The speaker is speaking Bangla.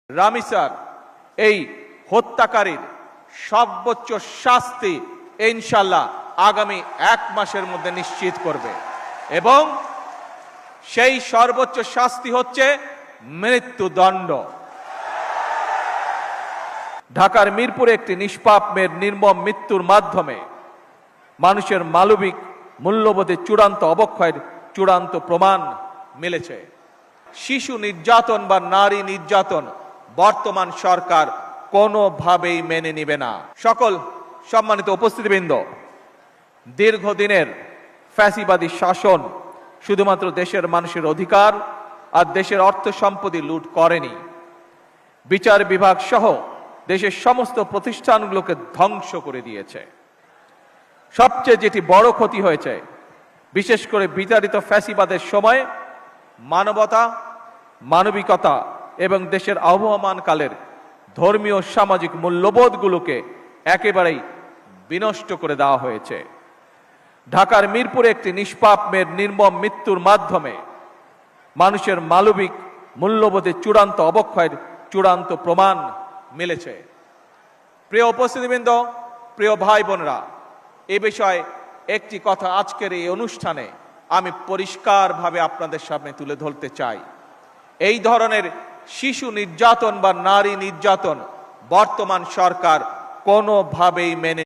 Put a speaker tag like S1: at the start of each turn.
S1: রামিসার এই হত্যাকারীর সর্বোচ্চ শাস্তি ইনশাআল্লাহ আগামী 1 মাসের মধ্যে নিশ্চিত করবে এবং সেই সর্বোচ্চ শাস্তি হচ্ছে মৃত্যুদণ্ড। ঢাকার মিরপুরে একটি নিষ্পাপ মেয়ের নির্মম মৃত্যুর মাধ্যমে মানুষের মানবিক মূল্যবোধের চূড়ান্ত অবক্ষয়ের চূড়ান্ত প্রমাণ মিলেছে। শিশু নির্যাতন বা নারী নির্যাতন বর্তমান সরকার কোনোভাবেই মেনে নিবে না। সকল সম্মানিত উপস্থিতিবৃন্দ, দীর্ঘদিনের ফ্যাসিবাদী শাসন শুধুমাত্র দেশের মানুষের অধিকার আর দেশের অর্থ সম্পত্তি লুট করেনি, বিচার বিভাগ সহ দেশের সমস্ত প্রতিষ্ঠানগুলোকে ধ্বংস করে দিয়েছে। সবচেয়ে যেটি বড় ক্ষতি হয়েছে, বিশেষ করে বিতাড়িত ফ্যাসিবাদের সময় মানবতা, মানবিকতা এবং দেশের আবহমানকালের ধর্মীয় সামাজিক মূল্যবোধগুলোকে একেবারেই বিনষ্ট করে দেওয়া হয়েছে। ঢাকার মিরপুরে একটি নিষ্পাপ মেয়ের নির্মম মৃত্যুর মাধ্যমে মানুষের মানবিক মূল্যবোধের চূড়ান্ত অবক্ষয়ের চূড়ান্ত প্রমাণ মিলেছে। প্রিয় উপস্থিতিবৃন্দ, প্রিয় ভাই বোনেরা, এ বিষয়ে একটি কথা আজকের এই অনুষ্ঠানে আমি পরিষ্কারভাবে আপনাদের সামনে তুলে ধরতে চাই। এই ধরনের শিশু নির্যাতন বা নারী নির্যাতন বর্তমান সরকার কোনোভাবেই মেনে